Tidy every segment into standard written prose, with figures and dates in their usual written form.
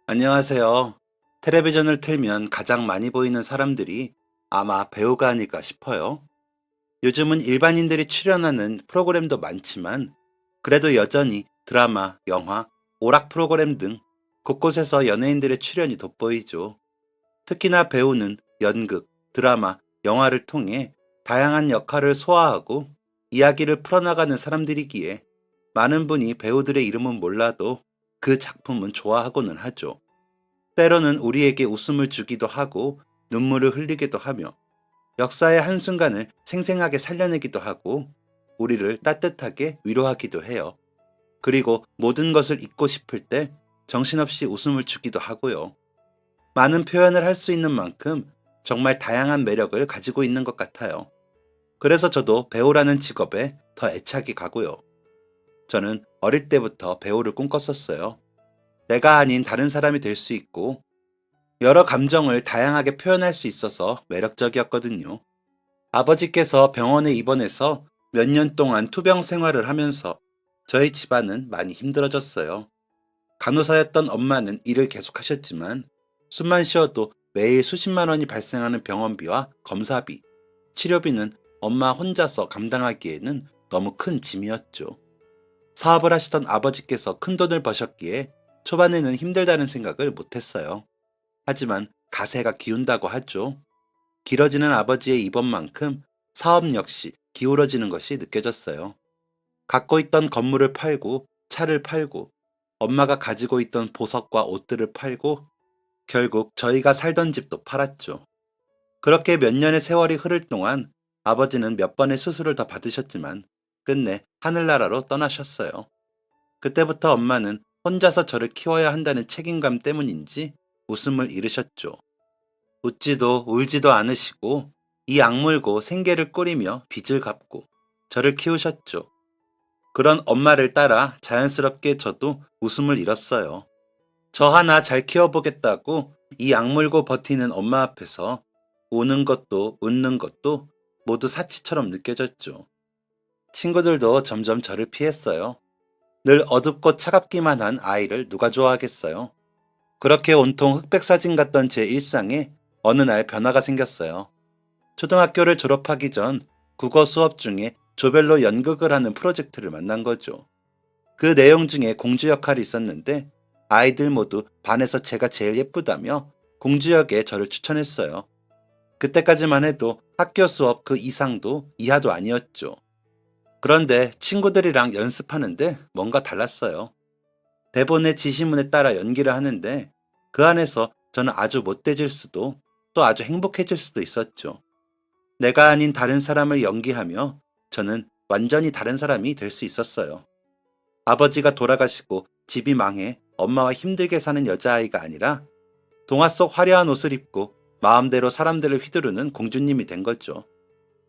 안녕하세요. 텔레비전을 틀면 가장 많이 보이는 사람들이 아마 배우가 아닐까 싶어요. 요즘은 일반인들이 출연하는 프로그램도 많지만 그래도 여전히 드라마, 영화, 오락 프로그램 등 곳곳에서 연예인들의 출연이 돋보이죠. 특히나 배우는 연극, 드라마, 영화를 통해 다양한 역할을 소화하고 이야기를 풀어나가는 사람들이기에 많은 분이 배우들의 이름은 몰라도 그 작품은 좋아하고는 하죠. 때로는 우리에게 웃음을 주기도 하고 눈물을 흘리기도 하며 역사의 한순간을 생생하게 살려내기도 하고 우리를 따뜻하게 위로하기도 해요. 그리고 모든 것을 잊고 싶을 때 정신없이 웃음을 주기도 하고요. 많은 표현을 할 수 있는 만큼 정말 다양한 매력을 가지고 있는 것 같아요. 그래서 저도 배우라는 직업에 더 애착이 가고요. 저는 어릴 때부터 배우를 꿈꿨었어요. 내가 아닌 다른 사람이 될 수 있고 여러 감정을 다양하게 표현할 수 있어서 매력적이었거든요. 아버지께서 병원에 입원해서 몇 년 동안 투병 생활을 하면서 저희 집안은 많이 힘들어졌어요. 간호사였던 엄마는 일을 계속하셨지만 숨만 쉬어도 매일 수십만 원이 발생하는 병원비와 검사비, 치료비는 엄마 혼자서 감당하기에는 너무 큰 짐이었죠. 사업을 하시던 아버지께서 큰 돈을 버셨기에 초반에는 힘들다는 생각을 못했어요. 하지만 가세가 기운다고 하죠. 길어지는 아버지의 입원만큼 사업 역시 기울어지는 것이 느껴졌어요. 갖고 있던 건물을 팔고 차를 팔고 엄마가 가지고 있던 보석과 옷들을 팔고 결국 저희가 살던 집도 팔았죠. 그렇게 몇 년의 세월이 흐를 동안 아버지는 몇 번의 수술을 더 받으셨지만 끝내 하늘나라로 떠나셨어요. 그때부터 엄마는 혼자서 저를 키워야 한다는 책임감 때문인지 웃음을 잃으셨죠. 웃지도 울지도 않으시고 이 악물고 생계를 꾸리며 빚을 갚고 저를 키우셨죠. 그런 엄마를 따라 자연스럽게 저도 웃음을 잃었어요. 저 하나 잘 키워보겠다고 이 악물고 버티는 엄마 앞에서 우는 것도 웃는 것도 모두 사치처럼 느껴졌죠. 친구들도 점점 저를 피했어요. 늘 어둡고 차갑기만 한 아이를 누가 좋아하겠어요. 그렇게 온통 흑백 사진 같던 제 일상에 어느 날 변화가 생겼어요. 초등학교를 졸업하기 전 국어 수업 중에 조별로 연극을 하는 프로젝트를 만난 거죠. 그 내용 중에 공주 역할이 있었는데 아이들 모두 반에서 제가 제일 예쁘다며 공주 역에 저를 추천했어요. 그때까지만 해도 학교 수업 그 이상도 이하도 아니었죠. 그런데 친구들이랑 연습하는데 뭔가 달랐어요. 대본의 지시문에 따라 연기를 하는데 그 안에서 저는 아주 못돼질 수도 또 아주 행복해질 수도 있었죠. 내가 아닌 다른 사람을 연기하며 저는 완전히 다른 사람이 될 수 있었어요. 아버지가 돌아가시고 집이 망해 엄마와 힘들게 사는 여자아이가 아니라 동화 속 화려한 옷을 입고 마음대로 사람들을 휘두르는 공주님이 된 거죠.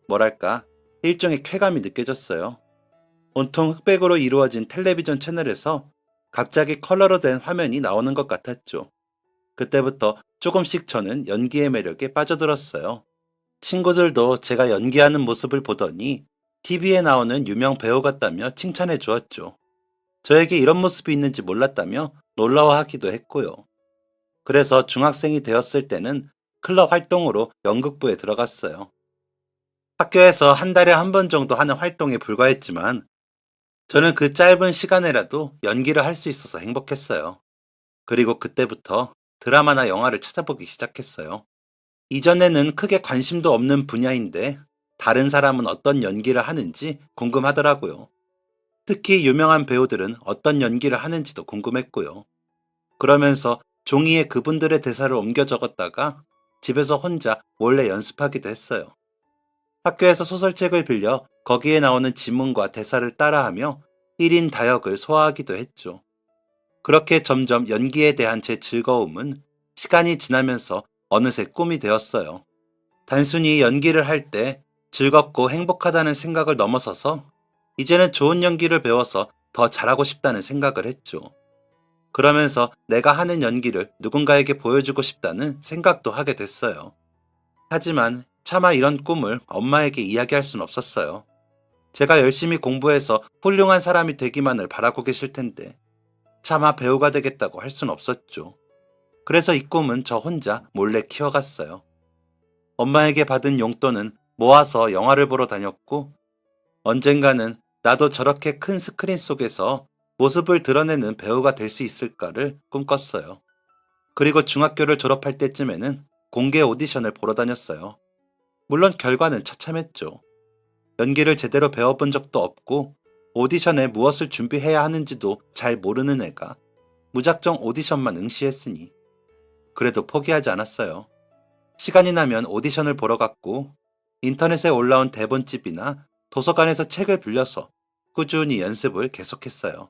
뭐랄까, 일종의 쾌감이 느껴졌어요. 온통 흑백으로 이루어진 텔레비전 채널에서 갑자기 컬러로 된 화면이 나오는 것 같았죠. 그때부터 조금씩 저는 연기의 매력에 빠져들었어요. 친구들도 제가 연기하는 모습을 보더니 TV에 나오는 유명 배우 같다며 칭찬해 주었죠. 저에게 이런 모습이 있는지 몰랐다며 놀라워하기도 했고요. 그래서 중학생이 되었을 때는 클럽 활동으로 연극부에 들어갔어요. 학교에서 한 달에 한 번 정도 하는 활동에 불과했지만 저는 그 짧은 시간에라도 연기를 할 수 있어서 행복했어요. 그리고 그때부터 드라마나 영화를 찾아보기 시작했어요. 이전에는 크게 관심도 없는 분야인데 다른 사람은 어떤 연기를 하는지 궁금하더라고요. 특히 유명한 배우들은 어떤 연기를 하는지도 궁금했고요. 그러면서 종이에 그분들의 대사를 옮겨 적었다가 집에서 혼자 몰래 연습하기도 했어요. 학교에서 소설책을 빌려 거기에 나오는 지문과 대사를 따라하며 1인 다역을 소화하기도 했죠. 그렇게 점점 연기에 대한 제 즐거움은 시간이 지나면서 어느새 꿈이 되었어요. 단순히 연기를 할 때 즐겁고 행복하다는 생각을 넘어서서 이제는 좋은 연기를 배워서 더 잘하고 싶다는 생각을 했죠. 그러면서 내가 하는 연기를 누군가에게 보여주고 싶다는 생각도 하게 됐어요. 하지만 차마 이런 꿈을 엄마에게 이야기할 순 없었어요. 제가 열심히 공부해서 훌륭한 사람이 되기만을 바라고 계실 텐데 차마 배우가 되겠다고 할 순 없었죠. 그래서 이 꿈은 저 혼자 몰래 키워갔어요. 엄마에게 받은 용돈은 모아서 영화를 보러 다녔고, 언젠가는 나도 저렇게 큰 스크린 속에서 모습을 드러내는 배우가 될 수 있을까를 꿈꿨어요. 그리고 중학교를 졸업할 때쯤에는 공개 오디션을 보러 다녔어요. 물론 결과는 처참했죠. 연기를 제대로 배워본 적도 없고 오디션에 무엇을 준비해야 하는지도 잘 모르는 애가 무작정 오디션만 응시했으니 그래도 포기하지 않았어요. 시간이 나면 오디션을 보러 갔고 인터넷에 올라온 대본집이나 도서관에서 책을 빌려서 꾸준히 연습을 계속했어요.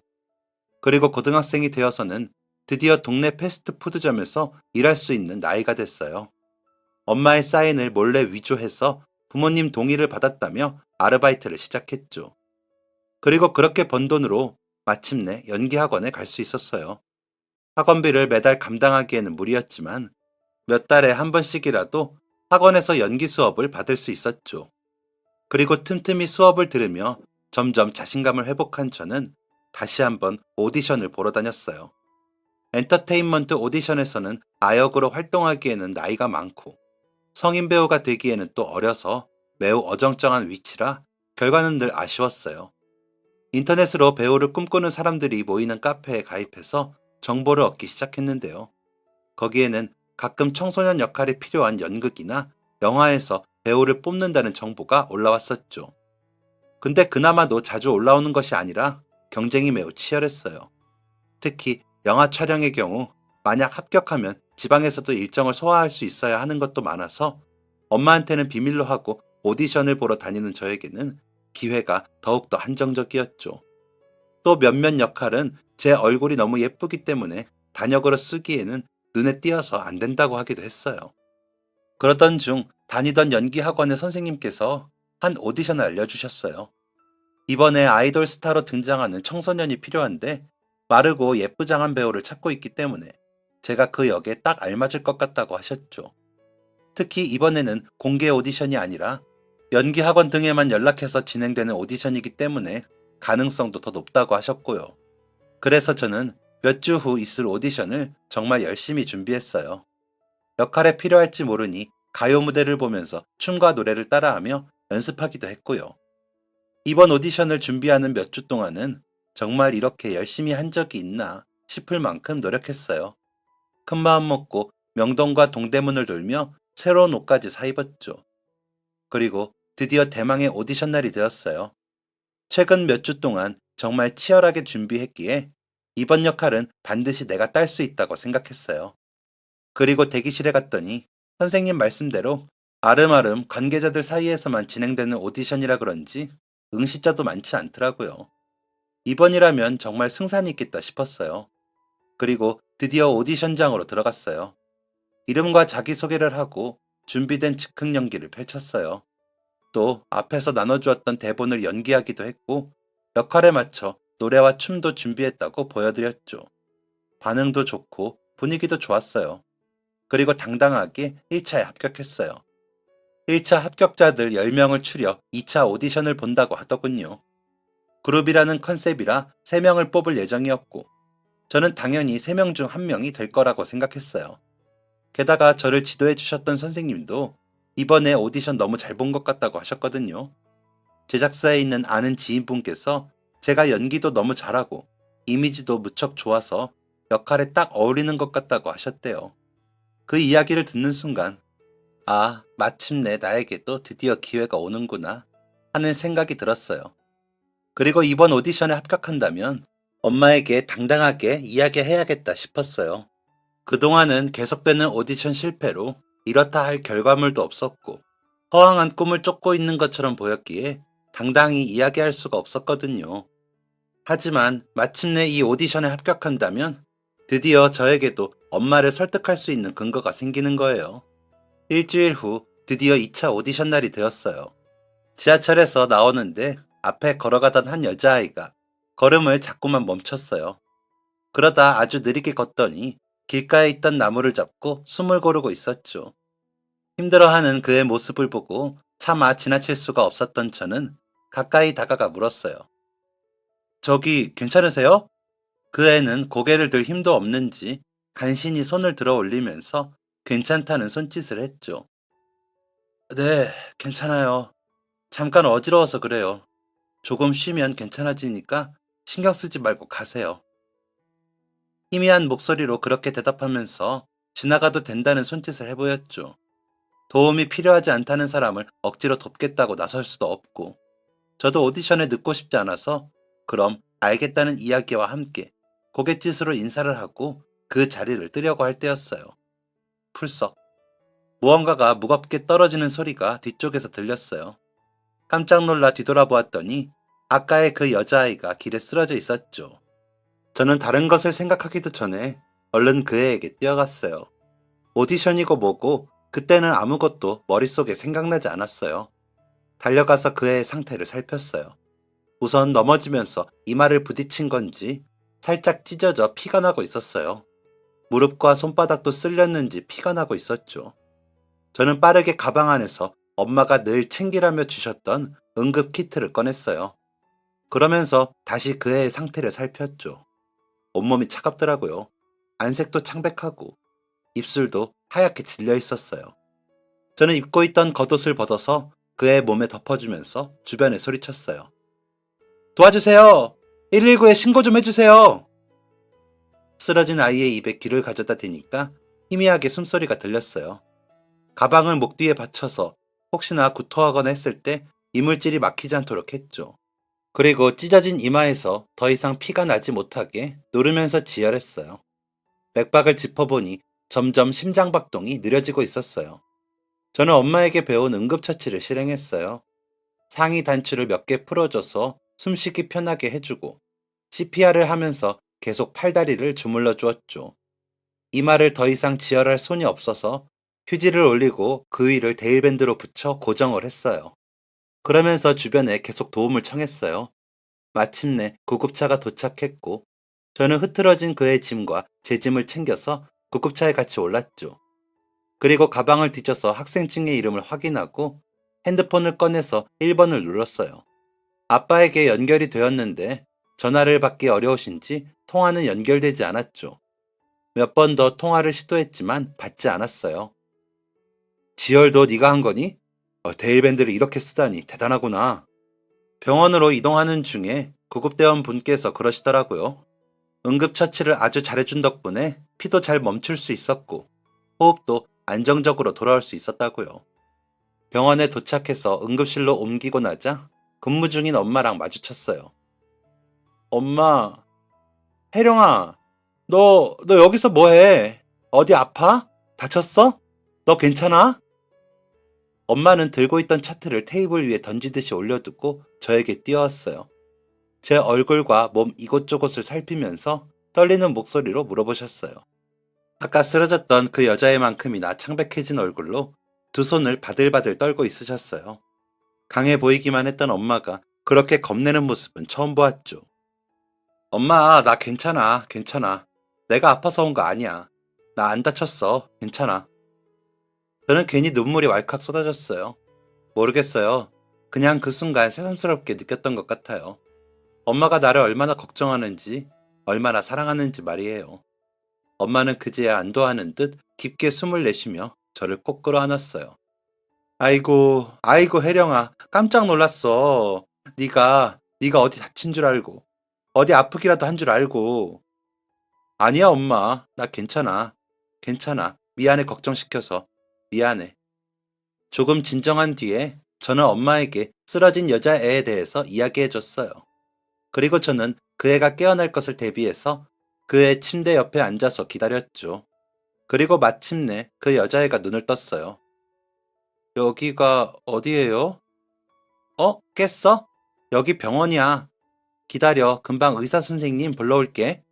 그리고 고등학생이 되어서는 드디어 동네 패스트푸드점에서 일할 수 있는 나이가 됐어요. 엄마의 사인을 몰래 위조해서 부모님 동의를 받았다며 아르바이트를 시작했죠. 그리고 그렇게 번 돈으로 마침내 연기학원에 갈 수 있었어요. 학원비를 매달 감당하기에는 무리였지만 몇 달에 한 번씩이라도 학원에서 연기 수업을 받을 수 있었죠. 그리고 틈틈이 수업을 들으며 점점 자신감을 회복한 저는 다시 한번 오디션을 보러 다녔어요. 엔터테인먼트 오디션에서는 아역으로 활동하기에는 나이가 많고 성인 배우가 되기에는 또 어려서 매우 어정쩡한 위치라 결과는 늘 아쉬웠어요. 인터넷으로 배우를 꿈꾸는 사람들이 모이는 카페에 가입해서 정보를 얻기 시작했는데요. 거기에는 가끔 청소년 역할이 필요한 연극이나 영화에서 배우를 뽑는다는 정보가 올라왔었죠. 근데 그나마도 자주 올라오는 것이 아니라 경쟁이 매우 치열했어요. 특히 영화 촬영의 경우 만약 합격하면 지방에서도 일정을 소화할 수 있어야 하는 것도 많아서 엄마한테는 비밀로 하고 오디션을 보러 다니는 저에게는 기회가 더욱더 한정적이었죠. 또 몇몇 역할은 제 얼굴이 너무 예쁘기 때문에 단역으로 쓰기에는 눈에 띄어서 안 된다고 하기도 했어요. 그러던 중 다니던 연기학원의 선생님께서 한 오디션을 알려주셨어요. 이번에 아이돌 스타로 등장하는 청소년이 필요한데 마르고 예쁘장한 배우를 찾고 있기 때문에 제가 그 역에 딱 알맞을 것 같다고 하셨죠. 특히 이번에는 공개 오디션이 아니라 연기학원 등에만 연락해서 진행되는 오디션이기 때문에 가능성도 더 높다고 하셨고요. 그래서 저는 몇 주 후 있을 오디션을 정말 열심히 준비했어요. 역할에 필요할지 모르니 가요 무대를 보면서 춤과 노래를 따라하며 연습하기도 했고요. 이번 오디션을 준비하는 몇 주 동안은 정말 이렇게 열심히 한 적이 있나 싶을 만큼 노력했어요. 큰 마음 먹고 명동과 동대문을 돌며 새로운 옷까지 사 입었죠. 그리고 드디어 대망의 오디션 날이 되었어요. 최근 몇 주 동안 정말 치열하게 준비했기에 이번 역할은 반드시 내가 딸 수 있다고 생각했어요. 그리고 대기실에 갔더니 선생님 말씀대로 아름아름 관계자들 사이에서만 진행되는 오디션이라 그런지 응시자도 많지 않더라고요. 이번이라면 정말 승산이 있겠다 싶었어요. 그리고 드디어 오디션장으로 들어갔어요. 이름과 자기소개를 하고 준비된 즉흥 연기를 펼쳤어요. 또 앞에서 나눠주었던 대본을 연기하기도 했고 역할에 맞춰 노래와 춤도 준비했다고 보여드렸죠. 반응도 좋고 분위기도 좋았어요. 그리고 당당하게 1차에 합격했어요. 1차 합격자들 10명을 추려 2차 오디션을 본다고 하더군요. 그룹이라는 컨셉이라 3명을 뽑을 예정이었고 저는 당연히 3명 중 1명이 될 거라고 생각했어요. 게다가 저를 지도해 주셨던 선생님도 이번에 오디션 너무 잘 본 것 같다고 하셨거든요. 제작사에 있는 아는 지인분께서 제가 연기도 너무 잘하고 이미지도 무척 좋아서 역할에 딱 어울리는 것 같다고 하셨대요. 그 이야기를 듣는 순간 아, 마침내 나에게도 드디어 기회가 오는구나 하는 생각이 들었어요. 그리고 이번 오디션에 합격한다면 엄마에게 당당하게 이야기해야겠다 싶었어요. 그동안은 계속되는 오디션 실패로 이렇다 할 결과물도 없었고 허황한 꿈을 쫓고 있는 것처럼 보였기에 당당히 이야기할 수가 없었거든요. 하지만 마침내 이 오디션에 합격한다면 드디어 저에게도 엄마를 설득할 수 있는 근거가 생기는 거예요. 일주일 후 드디어 2차 오디션 날이 되었어요. 지하철에서 나오는데 앞에 걸어가던 한 여자아이가 걸음을 자꾸만 멈췄어요. 그러다 아주 느리게 걷더니 길가에 있던 나무를 잡고 숨을 고르고 있었죠. 힘들어하는 그의 모습을 보고 차마 지나칠 수가 없었던 저는 가까이 다가가 물었어요. 저기 괜찮으세요? 그 애는 고개를 들 힘도 없는지 간신히 손을 들어 올리면서 괜찮다는 손짓을 했죠. 네, 괜찮아요. 잠깐 어지러워서 그래요. 조금 쉬면 괜찮아지니까 신경 쓰지 말고 가세요. 희미한 목소리로 그렇게 대답하면서 지나가도 된다는 손짓을 해보였죠. 도움이 필요하지 않다는 사람을 억지로 돕겠다고 나설 수도 없고, 저도 오디션에 늦고 싶지 않아서 그럼 알겠다는 이야기와 함께 고갯짓으로 인사를 하고 그 자리를 뜨려고 할 때였어요. 풀썩. 무언가가 무겁게 떨어지는 소리가 뒤쪽에서 들렸어요. 깜짝 놀라 뒤돌아보았더니 아까의 그 여자아이가 길에 쓰러져 있었죠. 저는 다른 것을 생각하기도 전에 얼른 그 애에게 뛰어갔어요. 오디션이고 뭐고 그때는 아무것도 머릿속에 생각나지 않았어요. 달려가서 그 애의 상태를 살폈어요. 우선 넘어지면서 이마를 부딪힌 건지 살짝 찢어져 피가 나고 있었어요. 무릎과 손바닥도 쓸렸는지 피가 나고 있었죠. 저는 빠르게 가방 안에서 엄마가 늘 챙기라며 주셨던 응급 키트를 꺼냈어요. 그러면서 다시 그 애의 상태를 살폈죠. 온몸이 차갑더라고요. 안색도 창백하고 입술도 하얗게 질려 있었어요. 저는 입고 있던 겉옷을 벗어서 그의 몸에 덮어주면서 주변에 소리쳤어요. 도와주세요! 119에 신고 좀 해주세요! 쓰러진 아이의 입에 귀를 가져다 대니까 희미하게 숨소리가 들렸어요. 가방을 목 뒤에 받쳐서 혹시나 구토하거나 했을 때 이물질이 막히지 않도록 했죠. 그리고 찢어진 이마에서 더 이상 피가 나지 못하게 누르면서 지혈했어요. 맥박을 짚어보니 점점 심장박동이 느려지고 있었어요. 저는 엄마에게 배운 응급처치를 실행했어요. 상의 단추를 몇 개 풀어줘서 숨쉬기 편하게 해주고 CPR을 하면서 계속 팔다리를 주물러 주었죠. 이마를 더 이상 지혈할 손이 없어서 휴지를 올리고 그 위를 데일밴드로 붙여 고정을 했어요. 그러면서 주변에 계속 도움을 청했어요. 마침내 구급차가 도착했고 저는 흐트러진 그의 짐과 제 짐을 챙겨서 구급차에 같이 올랐죠. 그리고 가방을 뒤져서 학생증의 이름을 확인하고 핸드폰을 꺼내서 1번을 눌렀어요. 아빠에게 연결이 되었는데 전화를 받기 어려우신지 통화는 연결되지 않았죠. 몇 번 더 통화를 시도했지만 받지 않았어요. 지열도 네가 한 거니? 데일밴드를 이렇게 쓰다니 대단하구나. 병원으로 이동하는 중에 구급대원 분께서 그러시더라고요. 응급처치를 아주 잘해준 덕분에 피도 잘 멈출 수 있었고 호흡도 안정적으로 돌아올 수 있었다고요. 병원에 도착해서 응급실로 옮기고 나자 근무 중인 엄마랑 마주쳤어요. 엄마, 혜령아, 너 여기서 뭐해? 어디 아파? 다쳤어? 너 괜찮아? 엄마는 들고 있던 차트를 테이블 위에 던지듯이 올려두고 저에게 뛰어왔어요. 제 얼굴과 몸 이곳저곳을 살피면서 떨리는 목소리로 물어보셨어요. 아까 쓰러졌던 그 여자애만큼이나 창백해진 얼굴로 두 손을 바들바들 떨고 있으셨어요. 강해 보이기만 했던 엄마가 그렇게 겁내는 모습은 처음 보았죠. 엄마, 나 괜찮아, 괜찮아. 내가 아파서 온 거 아니야. 나 안 다쳤어, 괜찮아. 저는 괜히 눈물이 왈칵 쏟아졌어요. 모르겠어요. 그냥 그 순간 새삼스럽게 느꼈던 것 같아요. 엄마가 나를 얼마나 걱정하는지, 얼마나 사랑하는지 말이에요. 엄마는 그제야 안도하는 듯 깊게 숨을 내쉬며 저를 꼭 끌어안았어요. 아이고, 아이고 혜령아, 깜짝 놀랐어. 네가 어디 다친 줄 알고, 어디 아프기라도 한 줄 알고. 아니야 엄마, 나 괜찮아. 괜찮아. 미안해 걱정시켜서. 미안해. 조금 진정한 뒤에 저는 엄마에게 쓰러진 여자애에 대해서 이야기해줬어요. 그리고 저는 그 애가 깨어날 것을 대비해서 그의 침대 옆에 앉아서 기다렸죠. 그리고 마침내 그 여자애가 눈을 떴어요. 여기가 어디예요? 깼어? 여기 병원이야. 기다려. 금방 의사 선생님 불러올게.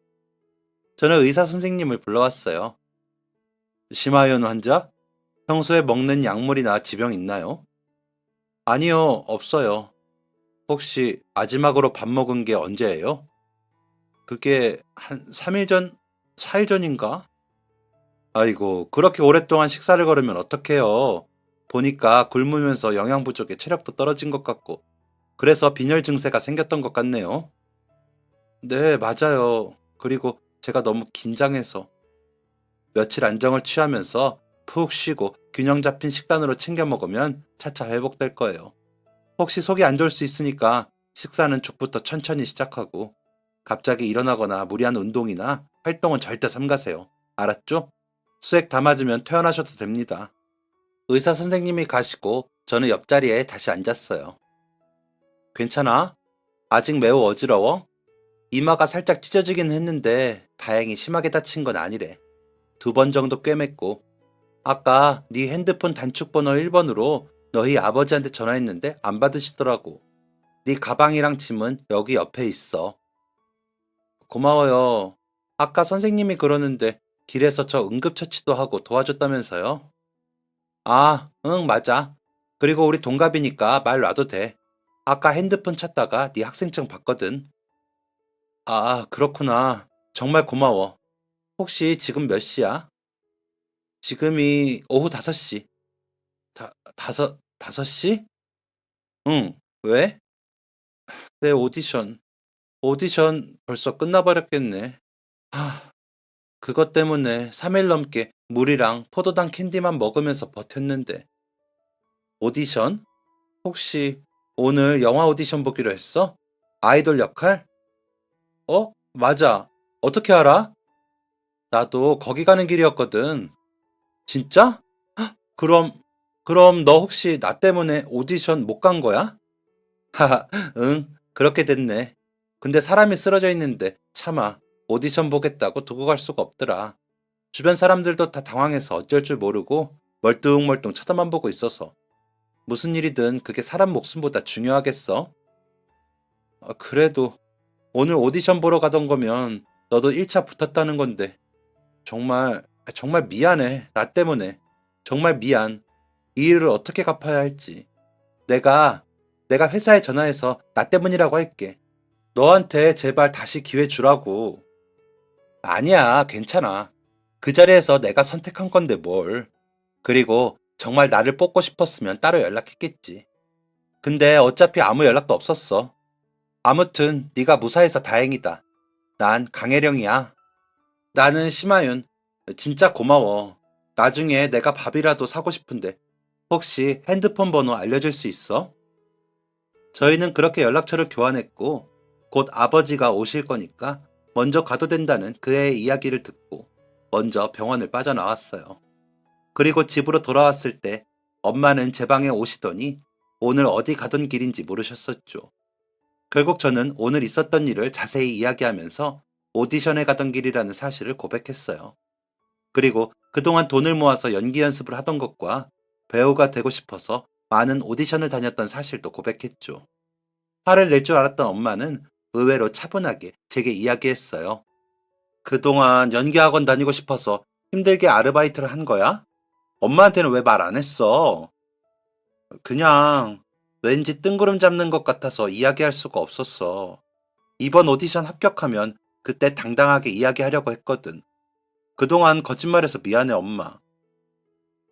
저는 의사 선생님을 불러왔어요. 심하연 환자? 평소에 먹는 약물이나 지병 있나요? 아니요, 없어요. 혹시 마지막으로 밥 먹은 게 언제예요? 그게 한 3일 전, 4일 전인가? 아이고, 그렇게 오랫동안 식사를 거르면 어떡해요? 보니까 굶으면서 영양 부족에 체력도 떨어진 것 같고, 그래서 빈혈 증세가 생겼던 것 같네요. 네, 맞아요. 그리고 제가 너무 긴장해서. 며칠 안정을 취하면서 푹 쉬고 균형 잡힌 식단으로 챙겨 먹으면 차차 회복될 거예요. 혹시 속이 안 좋을 수 있으니까 식사는 죽부터 천천히 시작하고 갑자기 일어나거나 무리한 운동이나 활동은 절대 삼가세요. 알았죠? 수액 다 맞으면 퇴원하셔도 됩니다. 의사 선생님이 가시고 저는 옆자리에 다시 앉았어요. 괜찮아? 아직 매우 어지러워? 이마가 살짝 찢어지긴 했는데 다행히 심하게 다친 건 아니래. 2번 정도 꿰맸고 아까 네 핸드폰 단축번호 1번으로 너희 아버지한테 전화했는데 안 받으시더라고. 네 가방이랑 짐은 여기 옆에 있어. 고마워요. 아까 선생님이 그러는데 길에서 저 응급처치도 하고 도와줬다면서요? 아, 응, 맞아. 그리고 우리 동갑이니까 말 놔도 돼. 아까 핸드폰 찾다가 네 학생증 봤거든. 아, 그렇구나. 정말 고마워. 혹시 지금 몇 시야? 지금이 오후 5시. 다섯 시? 응, 왜? 내 오디션 벌써 끝나버렸겠네. 하, 그것 때문에 3일 넘게 물이랑 포도당 캔디만 먹으면서 버텼는데. 오디션? 혹시 오늘 영화 오디션 보기로 했어? 아이돌 역할? 맞아. 어떻게 알아? 나도 거기 가는 길이었거든. 진짜? 그럼, 그럼 너 혹시 나 때문에 오디션 못 간 거야? 하하, 응, 그렇게 됐네. 근데 사람이 쓰러져 있는데 차마 오디션 보겠다고 두고 갈 수가 없더라. 주변 사람들도 다 당황해서 어쩔 줄 모르고 멀뚱멀뚱 쳐다만 보고 있어서. 무슨 일이든 그게 사람 목숨보다 중요하겠어? 그래도 오늘 오디션 보러 가던 거면 너도 1차 붙었다는 건데 정말 미안해. 나 때문에. 정말 미안. 이 일을 어떻게 갚아야 할지. 내가 내가 회사에 전화해서 나 때문이라고 할게. 너한테 제발 다시 기회 주라고. 아니야, 괜찮아. 그 자리에서 내가 선택한 건데 뭘. 그리고 정말 나를 뽑고 싶었으면 따로 연락했겠지. 근데 어차피 아무 연락도 없었어. 아무튼 네가 무사해서 다행이다. 난 강혜령이야. 나는 심하윤. 진짜 고마워. 나중에 내가 밥이라도 사고 싶은데 혹시 핸드폰 번호 알려줄 수 있어? 저희는 그렇게 연락처를 교환했고 곧 아버지가 오실 거니까 먼저 가도 된다는 그의 이야기를 듣고 먼저 병원을 빠져나왔어요. 그리고 집으로 돌아왔을 때 엄마는 제 방에 오시더니 오늘 어디 가던 길인지 물으셨었죠. 결국 저는 오늘 있었던 일을 자세히 이야기하면서 오디션에 가던 길이라는 사실을 고백했어요. 그리고 그동안 돈을 모아서 연기 연습을 하던 것과 배우가 되고 싶어서 많은 오디션을 다녔던 사실도 고백했죠. 화를 낼 줄 알았던 엄마는 의외로 차분하게 제게 이야기했어요. 그동안 연기학원 다니고 싶어서 힘들게 아르바이트를 한 거야? 엄마한테는 왜 말 안 했어? 그냥 왠지 뜬구름 잡는 것 같아서 이야기할 수가 없었어. 이번 오디션 합격하면 그때 당당하게 이야기하려고 했거든. 그동안 거짓말해서 미안해, 엄마.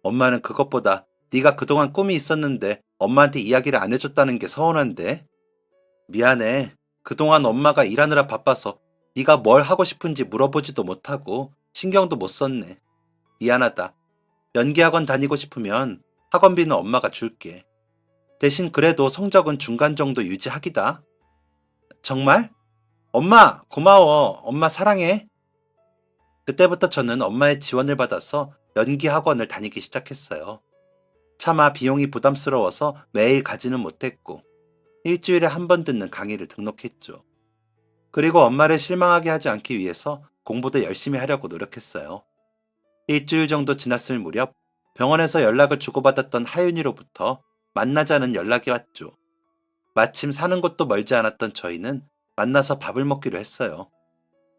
엄마는 그것보다 네가 그동안 꿈이 있었는데 엄마한테 이야기를 안 해줬다는 게 서운한데? 미안해. 그동안 엄마가 일하느라 바빠서 네가 뭘 하고 싶은지 물어보지도 못하고 신경도 못 썼네. 미안하다. 연기학원 다니고 싶으면 학원비는 엄마가 줄게. 대신 그래도 성적은 중간 정도 유지하기다. 정말? 엄마, 고마워. 엄마 사랑해. 그때부터 저는 엄마의 지원을 받아서 연기 학원을 다니기 시작했어요. 차마 비용이 부담스러워서 매일 가지는 못했고, 일주일에 한 번 듣는 강의를 등록했죠. 그리고 엄마를 실망하게 하지 않기 위해서 공부도 열심히 하려고 노력했어요. 일주일 정도 지났을 무렵 병원에서 연락을 주고받았던 하윤이로부터 만나자는 연락이 왔죠. 마침 사는 곳도 멀지 않았던 저희는 만나서 밥을 먹기로 했어요.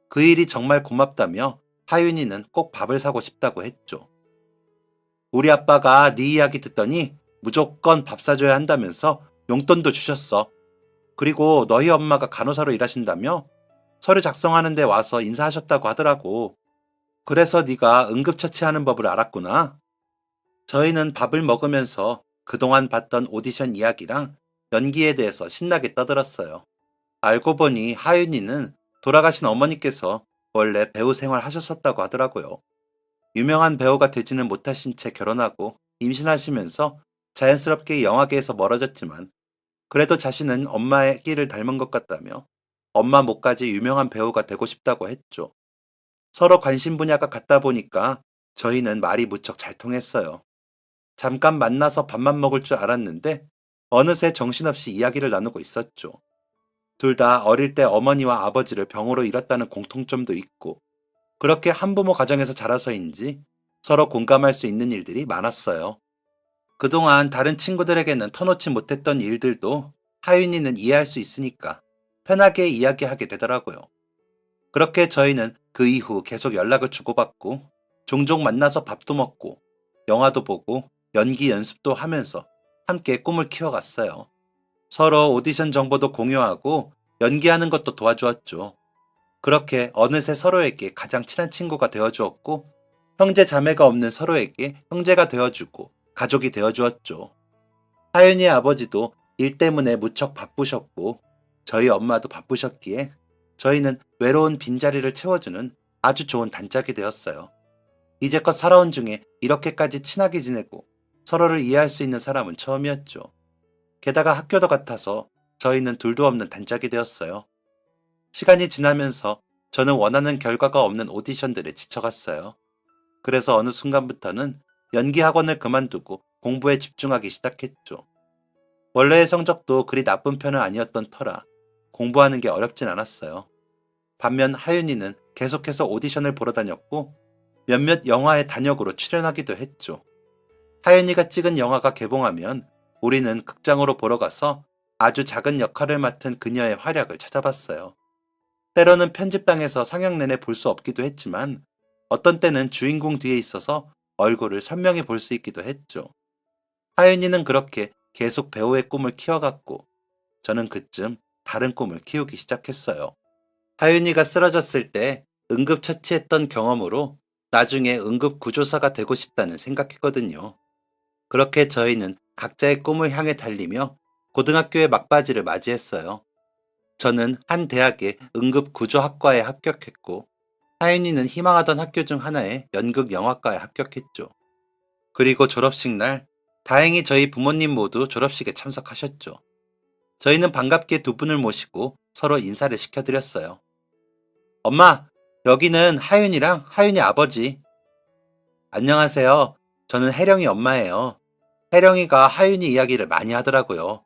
그 일이 정말 고맙다며 하윤이는 꼭 밥을 사고 싶다고 했죠. 우리 아빠가 네 이야기 듣더니 무조건 밥 사줘야 한다면서 용돈도 주셨어. 그리고 너희 엄마가 간호사로 일하신다며 서류 작성하는 데 와서 인사하셨다고 하더라고. 그래서 네가 응급처치하는 법을 알았구나. 저희는 밥을 먹으면서 그동안 봤던 오디션 이야기랑 연기에 대해서 신나게 떠들었어요. 알고 보니 하윤이는 돌아가신 어머니께서 원래 배우 생활 하셨었다고 하더라고요. 유명한 배우가 되지는 못하신 채 결혼하고 임신하시면서 자연스럽게 영화계에서 멀어졌지만 그래도 자신은 엄마의 끼를 닮은 것 같다며 엄마 목까지 유명한 배우가 되고 싶다고 했죠. 서로 관심 분야가 같다 보니까 저희는 말이 무척 잘 통했어요. 잠깐 만나서 밥만 먹을 줄 알았는데 어느새 정신없이 이야기를 나누고 있었죠. 둘 다 어릴 때 어머니와 아버지를 병으로 잃었다는 공통점도 있고 그렇게 한부모 가정에서 자라서인지 서로 공감할 수 있는 일들이 많았어요. 그동안 다른 친구들에게는 터놓지 못했던 일들도 하윤이는 이해할 수 있으니까 편하게 이야기하게 되더라고요. 그렇게 저희는 그 이후 계속 연락을 주고받고 종종 만나서 밥도 먹고 영화도 보고 연기 연습도 하면서 함께 꿈을 키워갔어요. 서로 오디션 정보도 공유하고 연기하는 것도 도와주었죠. 그렇게 어느새 서로에게 가장 친한 친구가 되어주었고 형제 자매가 없는 서로에게 형제가 되어주고 가족이 되어주었죠. 하윤이의 아버지도 일 때문에 무척 바쁘셨고 저희 엄마도 바쁘셨기에 저희는 외로운 빈자리를 채워주는 아주 좋은 단짝이 되었어요. 이제껏 살아온 중에 이렇게까지 친하게 지내고 서로를 이해할 수 있는 사람은 처음이었죠. 게다가 학교도 같아서 저희는 둘도 없는 단짝이 되었어요. 시간이 지나면서 저는 원하는 결과가 없는 오디션들에 지쳐갔어요. 그래서 어느 순간부터는 연기 학원을 그만두고 공부에 집중하기 시작했죠. 원래의 성적도 그리 나쁜 편은 아니었던 터라 공부하는 게 어렵진 않았어요. 반면 하윤이는 계속해서 오디션을 보러 다녔고 몇몇 영화의 단역으로 출연하기도 했죠. 하윤이가 찍은 영화가 개봉하면 우리는 극장으로 보러 가서 아주 작은 역할을 맡은 그녀의 활약을 찾아봤어요. 때로는 편집당해서 상영 내내 볼 수 없기도 했지만 어떤 때는 주인공 뒤에 있어서 얼굴을 선명히 볼 수 있기도 했죠. 하윤이는 그렇게 계속 배우의 꿈을 키워갔고 저는 그쯤 다른 꿈을 키우기 시작했어요. 하윤이가 쓰러졌을 때 응급처치했던 경험으로 나중에 응급구조사가 되고 싶다는 생각했거든요. 그렇게 저희는 각자의 꿈을 향해 달리며 고등학교의 막바지를 맞이했어요. 저는 한 대학의 응급구조학과에 합격했고 하윤이는 희망하던 학교 중 하나의 연극영화과에 합격했죠. 그리고 졸업식 날 다행히 저희 부모님 모두 졸업식에 참석하셨죠. 저희는 반갑게 두 분을 모시고 서로 인사를 시켜드렸어요. 엄마, 여기는 하윤이랑 하윤이 아버지. 안녕하세요. 저는 혜령이 엄마예요. 혜령이가 하윤이 이야기를 많이 하더라고요.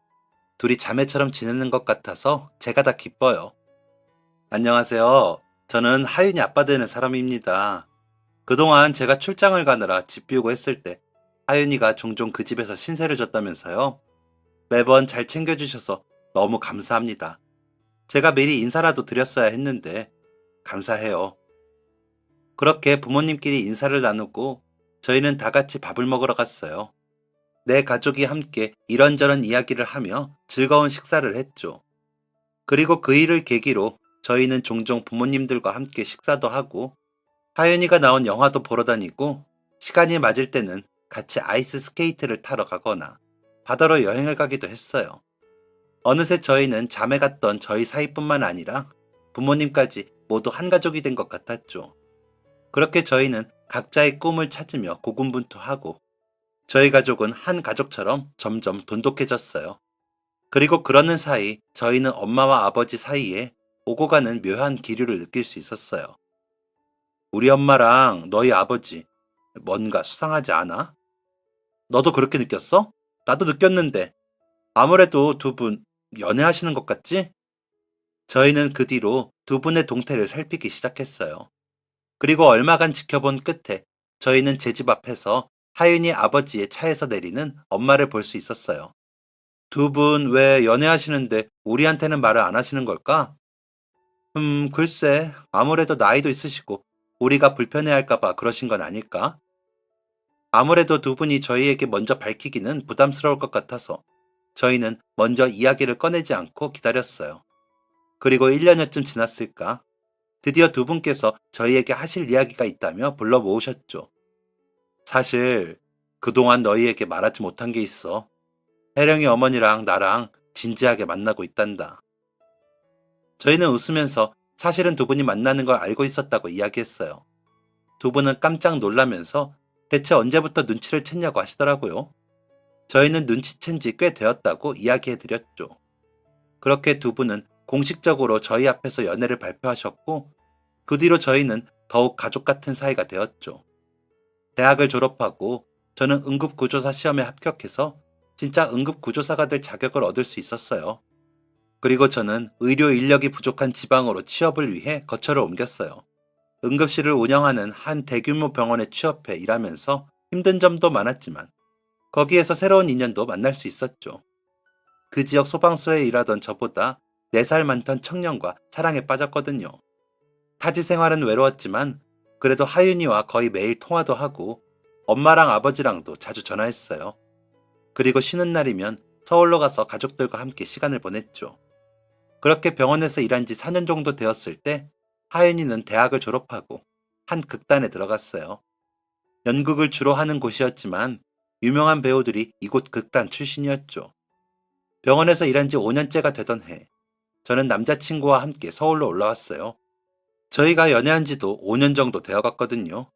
둘이 자매처럼 지내는 것 같아서 제가 다 기뻐요. 안녕하세요. 저는 하윤이 아빠 되는 사람입니다. 그동안 제가 출장을 가느라 집 비우고 했을 때 하윤이가 종종 그 집에서 신세를 졌다면서요. 매번 잘 챙겨주셔서 너무 감사합니다. 제가 미리 인사라도 드렸어야 했는데 감사해요. 그렇게 부모님끼리 인사를 나누고 저희는 다 같이 밥을 먹으러 갔어요. 내 가족이 함께 이런저런 이야기를 하며 즐거운 식사를 했죠. 그리고 그 일을 계기로 저희는 종종 부모님들과 함께 식사도 하고 하윤이가 나온 영화도 보러 다니고 시간이 맞을 때는 같이 아이스 스케이트를 타러 가거나 바다로 여행을 가기도 했어요. 어느새 저희는 자매 같던 저희 사이뿐만 아니라 부모님까지 모두 한 가족이 된 것 같았죠. 그렇게 저희는 각자의 꿈을 찾으며 고군분투하고 저희 가족은 한 가족처럼 점점 돈독해졌어요. 그리고 그러는 사이 저희는 엄마와 아버지 사이에 오고 가는 묘한 기류를 느낄 수 있었어요. 우리 엄마랑 너희 아버지 뭔가 수상하지 않아? 너도 그렇게 느꼈어? 나도 느꼈는데 아무래도 두 분 연애하시는 것 같지? 저희는 그 뒤로 두 분의 동태를 살피기 시작했어요. 그리고 얼마간 지켜본 끝에 저희는 제 집 앞에서 하윤이 아버지의 차에서 내리는 엄마를 볼 수 있었어요. 두 분 왜 연애하시는데 우리한테는 말을 안 하시는 걸까? 글쎄, 아무래도 나이도 있으시고 우리가 불편해할까봐 그러신 건 아닐까? 아무래도 두 분이 저희에게 먼저 밝히기는 부담스러울 것 같아서 저희는 먼저 이야기를 꺼내지 않고 기다렸어요. 그리고 1년여쯤 지났을까? 드디어 두 분께서 저희에게 하실 이야기가 있다며 불러 모으셨죠. 사실 그동안 너희에게 말하지 못한 게 있어. 혜령이 어머니랑 나랑 진지하게 만나고 있단다. 저희는 웃으면서 사실은 두 분이 만나는 걸 알고 있었다고 이야기했어요. 두 분은 깜짝 놀라면서 대체 언제부터 눈치를 챘냐고 하시더라고요. 저희는 눈치챈 지 꽤 되었다고 이야기해드렸죠. 그렇게 두 분은 공식적으로 저희 앞에서 연애를 발표하셨고, 그 뒤로 저희는 더욱 가족 같은 사이가 되었죠. 대학을 졸업하고 저는 응급구조사 시험에 합격해서 진짜 응급구조사가 될 자격을 얻을 수 있었어요. 그리고 저는 의료 인력이 부족한 지방으로 취업을 위해 거처를 옮겼어요. 응급실을 운영하는 한 대규모 병원에 취업해 일하면서 힘든 점도 많았지만 거기에서 새로운 인연도 만날 수 있었죠. 그 지역 소방서에 일하던 저보다 4살 많던 청년과 사랑에 빠졌거든요. 타지 생활은 외로웠지만 그래도 하윤이와 거의 매일 통화도 하고 엄마랑 아버지랑도 자주 전화했어요. 그리고 쉬는 날이면 서울로 가서 가족들과 함께 시간을 보냈죠. 그렇게 병원에서 일한 지 4년 정도 되었을 때 하윤이는 대학을 졸업하고 한 극단에 들어갔어요. 연극을 주로 하는 곳이었지만 유명한 배우들이 이곳 극단 출신이었죠. 병원에서 일한 지 5년째가 되던 해, 저는 남자친구와 함께 서울로 올라왔어요. 저희가 연애한 지도 5년 정도 되어갔거든요.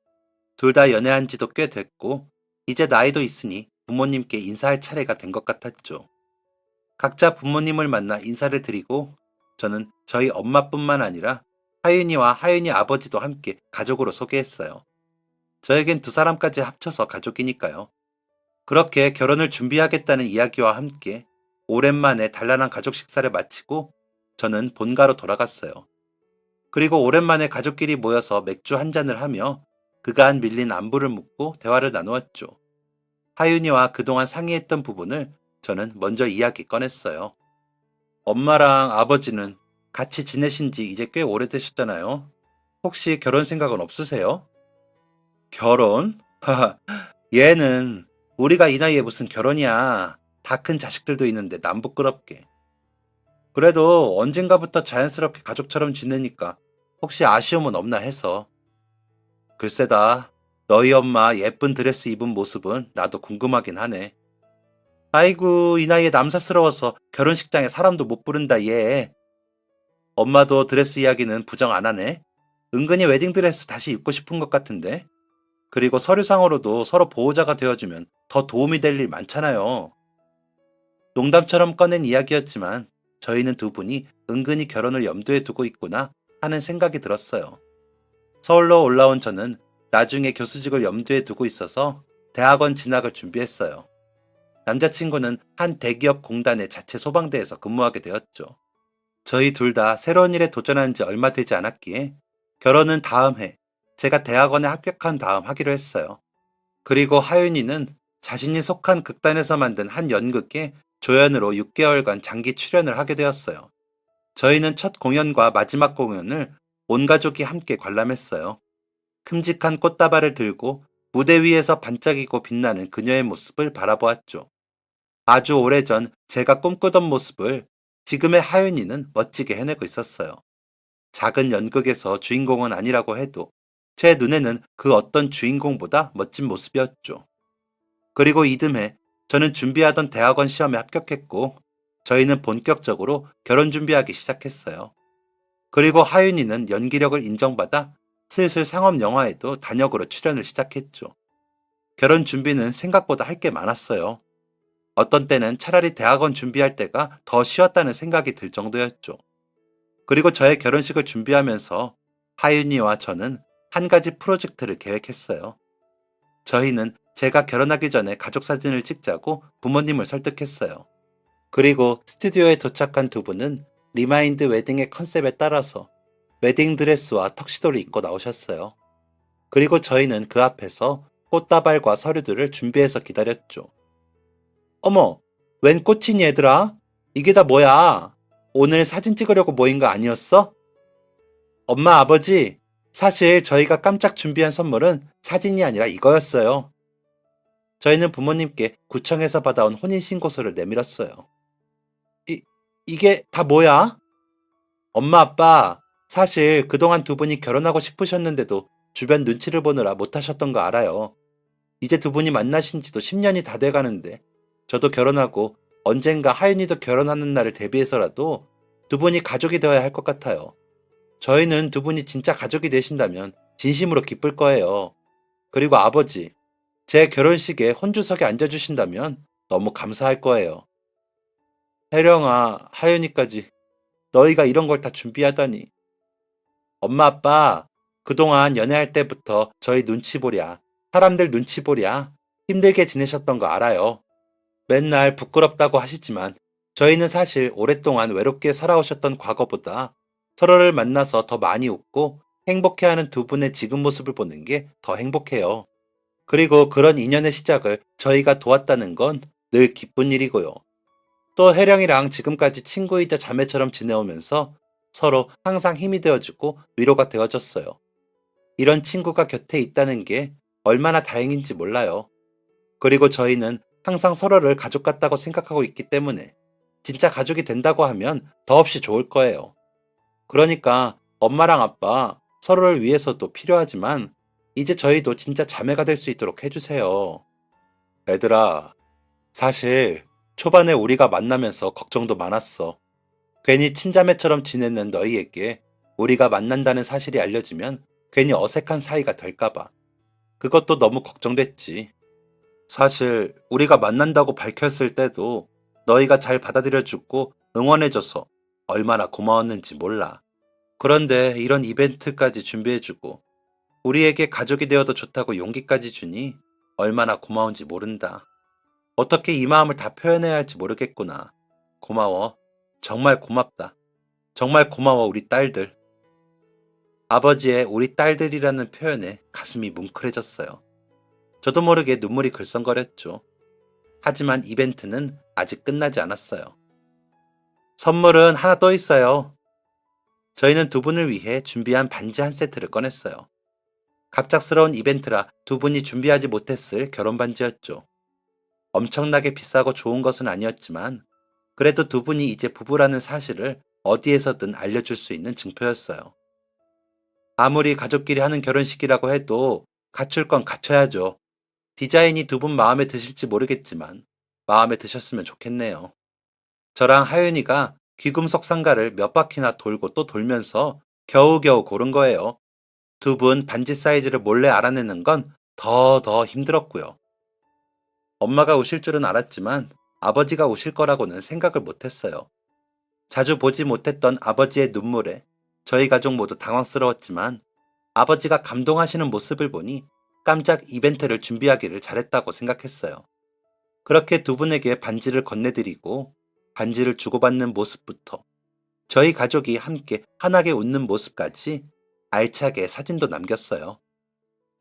둘 다 연애한 지도 꽤 됐고, 이제 나이도 있으니 부모님께 인사할 차례가 된 것 같았죠. 각자 부모님을 만나 인사를 드리고, 저는 저희 엄마뿐만 아니라 하윤이와 하윤이 아버지도 함께 가족으로 소개했어요. 저에겐 두 사람까지 합쳐서 가족이니까요. 그렇게 결혼을 준비하겠다는 이야기와 함께 오랜만에 단란한 가족 식사를 마치고 저는 본가로 돌아갔어요. 그리고 오랜만에 가족끼리 모여서 맥주 한 잔을 하며 그간 밀린 안부를 묻고 대화를 나누었죠. 하윤이와 그동안 상의했던 부분을 저는 먼저 이야기 꺼냈어요. 엄마랑 아버지는 같이 지내신 지 이제 꽤 오래되셨잖아요. 혹시 결혼 생각은 없으세요? 결혼? 하하, 얘는 우리가 이 나이에 무슨 결혼이야. 다 큰 자식들도 있는데 남 부끄럽게. 그래도 언젠가부터 자연스럽게 가족처럼 지내니까 혹시 아쉬움은 없나 해서. 글쎄다. 너희 엄마 예쁜 드레스 입은 모습은 나도 궁금하긴 하네. 아이고, 이 나이에 남사스러워서 결혼식장에 사람도 못 부른다, 얘. 엄마도 드레스 이야기는 부정 안 하네. 은근히 웨딩드레스 다시 입고 싶은 것 같은데. 그리고 서류상으로도 서로 보호자가 되어주면 더 도움이 될 일 많잖아요. 농담처럼 꺼낸 이야기였지만 저희는 두 분이 은근히 결혼을 염두에 두고 있구나 하는 생각이 들었어요. 서울로 올라온 저는 나중에 교수직을 염두에 두고 있어서 대학원 진학을 준비했어요. 남자친구는 한 대기업 공단의 자체 소방대에서 근무하게 되었죠. 저희 둘 다 새로운 일에 도전한 지 얼마 되지 않았기에 결혼은 다음 해 제가 대학원에 합격한 다음 하기로 했어요. 그리고 하윤이는 자신이 속한 극단에서 만든 한 연극에 조연으로 6개월간 장기 출연을 하게 되었어요. 저희는 첫 공연과 마지막 공연을 온 가족이 함께 관람했어요. 큼직한 꽃다발을 들고 무대 위에서 반짝이고 빛나는 그녀의 모습을 바라보았죠. 아주 오래전 제가 꿈꾸던 모습을 지금의 하윤이는 멋지게 해내고 있었어요. 작은 연극에서 주인공은 아니라고 해도 제 눈에는 그 어떤 주인공보다 멋진 모습이었죠. 그리고 이듬해 저는 준비하던 대학원 시험에 합격했고 저희는 본격적으로 결혼 준비하기 시작했어요. 그리고 하윤이는 연기력을 인정받아 슬슬 상업 영화에도 단역으로 출연을 시작했죠. 결혼 준비는 생각보다 할 게 많았어요. 어떤 때는 차라리 대학원 준비할 때가 더 쉬웠다는 생각이 들 정도였죠. 그리고 저의 결혼식을 준비하면서 하윤이와 저는 한 가지 프로젝트를 계획했어요. 저희는 제가 결혼하기 전에 가족 사진을 찍자고 부모님을 설득했어요. 그리고 스튜디오에 도착한 두 분은 리마인드 웨딩의 컨셉에 따라서 웨딩 드레스와 턱시도를 입고 나오셨어요. 그리고 저희는 그 앞에서 꽃다발과 서류들을 준비해서 기다렸죠. 어머, 웬 꽃이니 얘들아? 이게 다 뭐야? 오늘 사진 찍으려고 모인 거 아니었어? 엄마, 아버지, 사실 저희가 깜짝 준비한 선물은 사진이 아니라 이거였어요. 저희는 부모님께 구청에서 받아온 혼인신고서를 내밀었어요. 이게 다 뭐야? 엄마, 아빠, 사실 그동안 두 분이 결혼하고 싶으셨는데도 주변 눈치를 보느라 못하셨던 거 알아요. 이제 두 분이 만나신 지도 10년이 다 돼가는데 저도 결혼하고 언젠가 하윤이도 결혼하는 날을 대비해서라도 두 분이 가족이 되어야 할 것 같아요. 저희는 두 분이 진짜 가족이 되신다면 진심으로 기쁠 거예요. 그리고 아버지, 제 결혼식에 혼주석에 앉아주신다면 너무 감사할 거예요. 혜령아, 하윤이까지 너희가 이런 걸 다 준비하다니. 엄마, 아빠, 그동안 연애할 때부터 저희 눈치 보랴, 사람들 눈치 보랴, 힘들게 지내셨던 거 알아요. 맨날 부끄럽다고 하시지만 저희는 사실 오랫동안 외롭게 살아오셨던 과거보다 서로를 만나서 더 많이 웃고 행복해하는 두 분의 지금 모습을 보는 게 더 행복해요. 그리고 그런 인연의 시작을 저희가 도왔다는 건 늘 기쁜 일이고요. 또 혜령이랑 지금까지 친구이자 자매처럼 지내오면서 서로 항상 힘이 되어주고 위로가 되어줬어요. 이런 친구가 곁에 있다는 게 얼마나 다행인지 몰라요. 그리고 저희는 항상 서로를 가족 같다고 생각하고 있기 때문에 진짜 가족이 된다고 하면 더없이 좋을 거예요. 그러니까 엄마랑 아빠 서로를 위해서도 필요하지만 이제 저희도 진짜 자매가 될 수 있도록 해주세요. 얘들아, 사실 초반에 우리가 만나면서 걱정도 많았어. 괜히 친자매처럼 지내는 너희에게 우리가 만난다는 사실이 알려지면 괜히 어색한 사이가 될까봐. 그것도 너무 걱정됐지. 사실 우리가 만난다고 밝혔을 때도 너희가 잘 받아들여주고 응원해줘서 얼마나 고마웠는지 몰라. 그런데 이런 이벤트까지 준비해주고 우리에게 가족이 되어도 좋다고 용기까지 주니 얼마나 고마운지 모른다. 어떻게 이 마음을 다 표현해야 할지 모르겠구나. 고마워. 정말 고맙다. 정말 고마워, 우리 딸들. 아버지의 우리 딸들이라는 표현에 가슴이 뭉클해졌어요. 저도 모르게 눈물이 글썽거렸죠. 하지만 이벤트는 아직 끝나지 않았어요. 선물은 하나 더 있어요. 저희는 두 분을 위해 준비한 반지 한 세트를 꺼냈어요. 갑작스러운 이벤트라 두 분이 준비하지 못했을 결혼 반지였죠. 엄청나게 비싸고 좋은 것은 아니었지만 그래도 두 분이 이제 부부라는 사실을 어디에서든 알려줄 수 있는 증표였어요. 아무리 가족끼리 하는 결혼식이라고 해도 갖출 건 갖춰야죠. 디자인이 두 분 마음에 드실지 모르겠지만 마음에 드셨으면 좋겠네요. 저랑 하윤이가 귀금속 상가를 몇 바퀴나 돌고 또 돌면서 겨우겨우 고른 거예요. 두 분 반지 사이즈를 몰래 알아내는 건 더 힘들었고요. 엄마가 우실 줄은 알았지만 아버지가 우실 거라고는 생각을 못했어요. 자주 보지 못했던 아버지의 눈물에 저희 가족 모두 당황스러웠지만 아버지가 감동하시는 모습을 보니 깜짝 이벤트를 준비하기를 잘했다고 생각했어요. 그렇게 두 분에게 반지를 건네드리고 반지를 주고받는 모습부터 저희 가족이 함께 환하게 웃는 모습까지 알차게 사진도 남겼어요.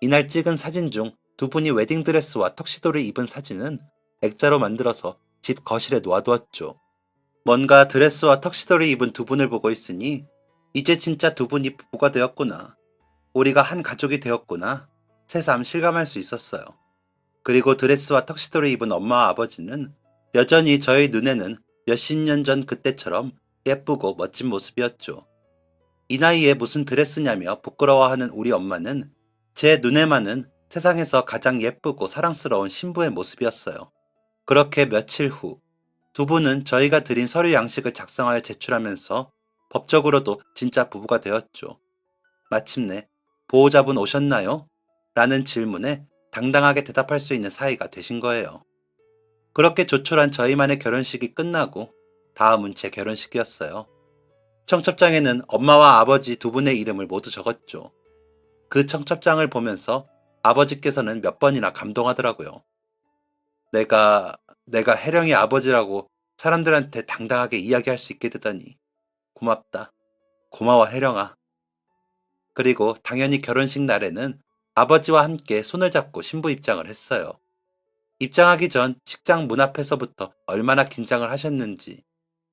이날 찍은 사진 중 두 분이 웨딩드레스와 턱시도를 입은 사진은 액자로 만들어서 집 거실에 놓아두었죠. 뭔가 드레스와 턱시도를 입은 두 분을 보고 있으니 이제 진짜 두 분이 부부가 되었구나. 우리가 한 가족이 되었구나. 새삼 실감할 수 있었어요. 그리고 드레스와 턱시도를 입은 엄마와 아버지는 여전히 저희 눈에는 몇십 년 전 그때처럼 예쁘고 멋진 모습이었죠. 이 나이에 무슨 드레스냐며 부끄러워하는 우리 엄마는 제 눈에만은 세상에서 가장 예쁘고 사랑스러운 신부의 모습이었어요. 그렇게 며칠 후 두 분은 저희가 드린 서류 양식을 작성하여 제출하면서 법적으로도 진짜 부부가 되었죠. 마침내 보호자분 오셨나요? 라는 질문에 당당하게 대답할 수 있는 사이가 되신 거예요. 그렇게 조촐한 저희만의 결혼식이 끝나고 다음은 제 결혼식이었어요. 청첩장에는 엄마와 아버지 두 분의 이름을 모두 적었죠. 그 청첩장을 보면서 아버지께서는 몇 번이나 감동하더라고요. 내가 혜령이 아버지라고 사람들한테 당당하게 이야기할 수 있게 되다니 고맙다. 고마워, 혜령아. 그리고 당연히 결혼식 날에는 아버지와 함께 손을 잡고 신부 입장을 했어요. 입장하기 전 식장 문 앞에서부터 얼마나 긴장을 하셨는지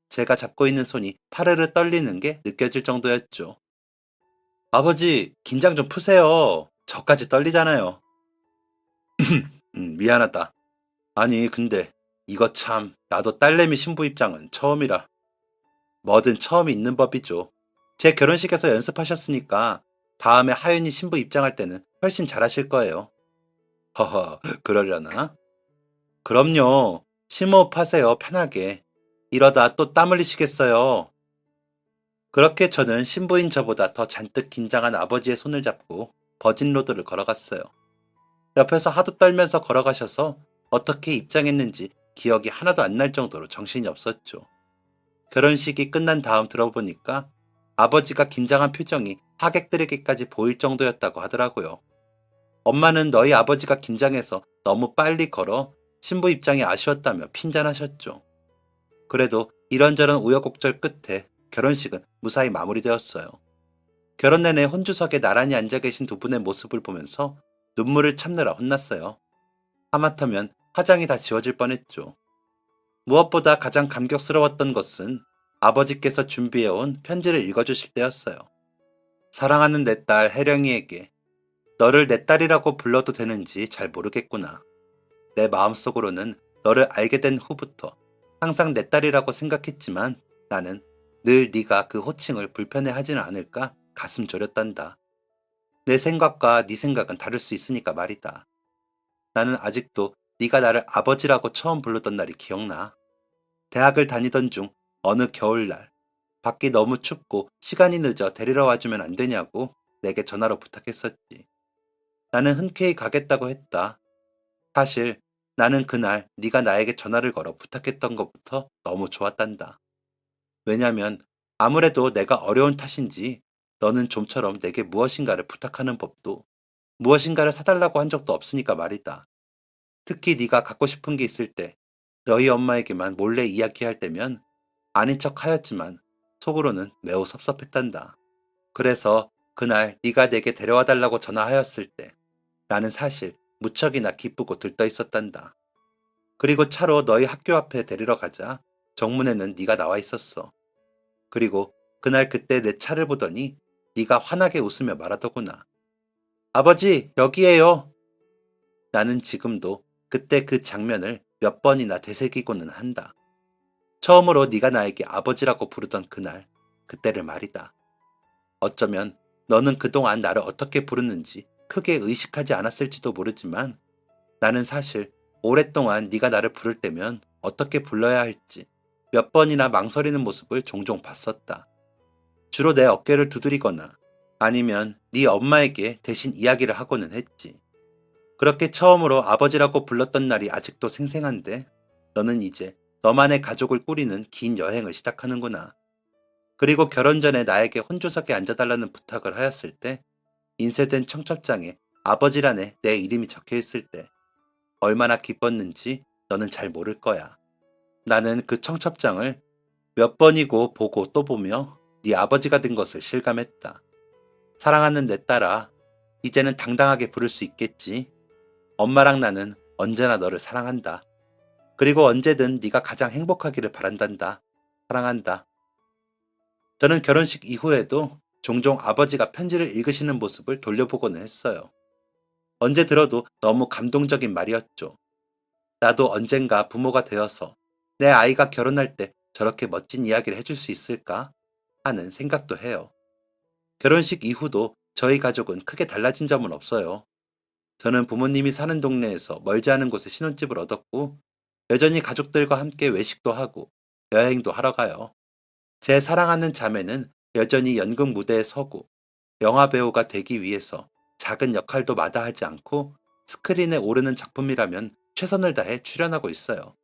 제가 잡고 있는 손이 파르르 떨리는 게 느껴질 정도였죠. 아버지, 긴장 좀 푸세요. 저까지 떨리잖아요. 미안하다. 아니, 근데 이거 참 나도 딸내미 신부 입장은 처음이라. 뭐든 처음이 있는 법이죠. 제 결혼식에서 연습하셨으니까 다음에 하윤이 신부 입장할 때는 훨씬 잘하실 거예요. 허허, 그러려나? 그럼요. 심호흡하세요, 편하게. 이러다 또 땀 흘리시겠어요. 그렇게 저는 신부인 저보다 더 잔뜩 긴장한 아버지의 손을 잡고 버진로드를 걸어갔어요. 옆에서 하도 떨면서 걸어가셔서 어떻게 입장했는지 기억이 하나도 안 날 정도로 정신이 없었죠. 결혼식이 끝난 다음 들어보니까 아버지가 긴장한 표정이 하객들에게까지 보일 정도였다고 하더라고요. 엄마는 너희 아버지가 긴장해서 너무 빨리 걸어 신부 입장이 아쉬웠다며 핀잔하셨죠. 그래도 이런저런 우여곡절 끝에 결혼식은 무사히 마무리되었어요. 결혼 내내 혼주석에 나란히 앉아 계신 두 분의 모습을 보면서 눈물을 참느라 혼났어요. 하마터면 화장이 다 지워질 뻔했죠. 무엇보다 가장 감격스러웠던 것은 아버지께서 준비해온 편지를 읽어주실 때였어요. 사랑하는 내 딸 혜령이에게 너를 내 딸이라고 불러도 되는지 잘 모르겠구나. 내 마음속으로는 너를 알게 된 후부터 항상 내 딸이라고 생각했지만 나는 늘 네가 그 호칭을 불편해하지는 않을까 가슴 졸였단다. 내 생각과 네 생각은 다를 수 있으니까 말이다. 나는 아직도 네가 나를 아버지라고 처음 부르던 날이 기억나. 대학을 다니던 중 어느 겨울날 밖이 너무 춥고 시간이 늦어 데리러 와주면 안 되냐고 내게 전화로 부탁했었지. 나는 흔쾌히 가겠다고 했다. 사실 나는 그날 네가 나에게 전화를 걸어 부탁했던 것부터 너무 좋았단다. 왜냐면 아무래도 내가 어려운 탓인지 너는 좀처럼 내게 무엇인가를 부탁하는 법도 무엇인가를 사달라고 한 적도 없으니까 말이다. 특히 네가 갖고 싶은 게 있을 때 너희 엄마에게만 몰래 이야기할 때면 아닌 척 하였지만 속으로는 매우 섭섭했단다. 그래서 그날 네가 내게 데려와 달라고 전화하였을 때 나는 사실 무척이나 기쁘고 들떠 있었단다. 그리고 차로 너희 학교 앞에 데리러 가자 정문에는 네가 나와 있었어. 그리고 그날 그때 내 차를 보더니 네가 환하게 웃으며 말하더구나. 아버지, 여기에요. 나는 지금도 그때 그 장면을 몇 번이나 되새기고는 한다. 처음으로 네가 나에게 아버지라고 부르던 그날, 그때를 말이다. 어쩌면 너는 그동안 나를 어떻게 부르는지 크게 의식하지 않았을지도 모르지만 나는 사실 오랫동안 네가 나를 부를 때면 어떻게 불러야 할지 몇 번이나 망설이는 모습을 종종 봤었다. 주로 내 어깨를 두드리거나 아니면 네 엄마에게 대신 이야기를 하고는 했지. 그렇게 처음으로 아버지라고 불렀던 날이 아직도 생생한데 너는 이제 너만의 가족을 꾸리는 긴 여행을 시작하는구나. 그리고 결혼 전에 나에게 혼조석에 앉아달라는 부탁을 하였을 때 인쇄된 청첩장에 아버지란에 내 이름이 적혀있을 때 얼마나 기뻤는지 너는 잘 모를 거야. 나는 그 청첩장을 몇 번이고 보고 또 보며 네 아버지가 된 것을 실감했다. 사랑하는 내 딸아, 이제는 당당하게 부를 수 있겠지. 엄마랑 나는 언제나 너를 사랑한다. 그리고 언제든 네가 가장 행복하기를 바란단다. 사랑한다. 저는 결혼식 이후에도 종종 아버지가 편지를 읽으시는 모습을 돌려보고는 했어요. 언제 들어도 너무 감동적인 말이었죠. 나도 언젠가 부모가 되어서 내 아이가 결혼할 때 저렇게 멋진 이야기를 해줄 수 있을까 하는 생각도 해요. 결혼식 이후도 저희 가족은 크게 달라진 점은 없어요. 저는 부모님이 사는 동네에서 멀지 않은 곳에 신혼집을 얻었고 여전히 가족들과 함께 외식도 하고 여행도 하러 가요. 제 사랑하는 자매는 여전히 연극 무대에 서고 영화배우가 되기 위해서 작은 역할도 마다하지 않고 스크린에 오르는 작품이라면 최선을 다해 출연하고 있어요.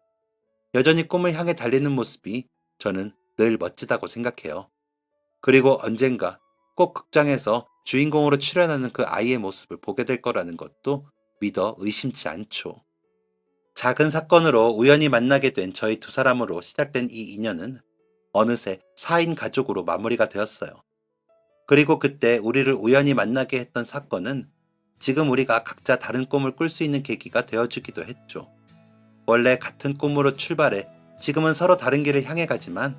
여전히 꿈을 향해 달리는 모습이 저는 늘 멋지다고 생각해요. 그리고 언젠가 꼭 극장에서 주인공으로 출연하는 그 아이의 모습을 보게 될 거라는 것도 믿어 의심치 않죠. 작은 사건으로 우연히 만나게 된 저희 두 사람으로 시작된 이 인연은 어느새 4인 가족으로 마무리가 되었어요. 그리고 그때 우리를 우연히 만나게 했던 사건은 지금 우리가 각자 다른 꿈을 꿀 수 있는 계기가 되어주기도 했죠. 원래 같은 꿈으로 출발해 지금은 서로 다른 길을 향해 가지만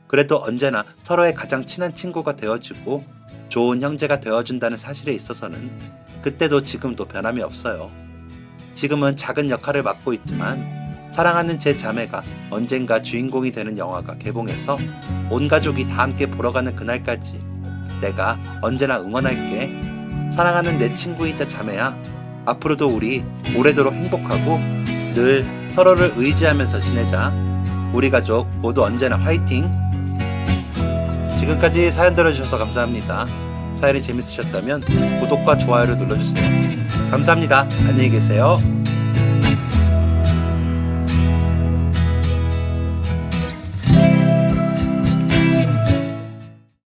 그래도 언제나 서로의 가장 친한 친구가 되어주고 좋은 형제가 되어준다는 사실에 있어서는 그때도 지금도 변함이 없어요. 지금은 작은 역할을 맡고 있지만 사랑하는 제 자매가 언젠가 주인공이 되는 영화가 개봉해서 온 가족이 다 함께 보러 가는 그날까지 내가 언제나 응원할게. 사랑하는 내 친구이자 자매야. 앞으로도 우리 오래도록 행복하고 늘 서로를 의지하면서 지내자. 우리 가족 모두 언제나 화이팅! 지금까지 사연 들어주셔서 감사합니다. 사연이 재밌으셨다면 구독과 좋아요를 눌러주세요. 감사합니다. 안녕히 계세요.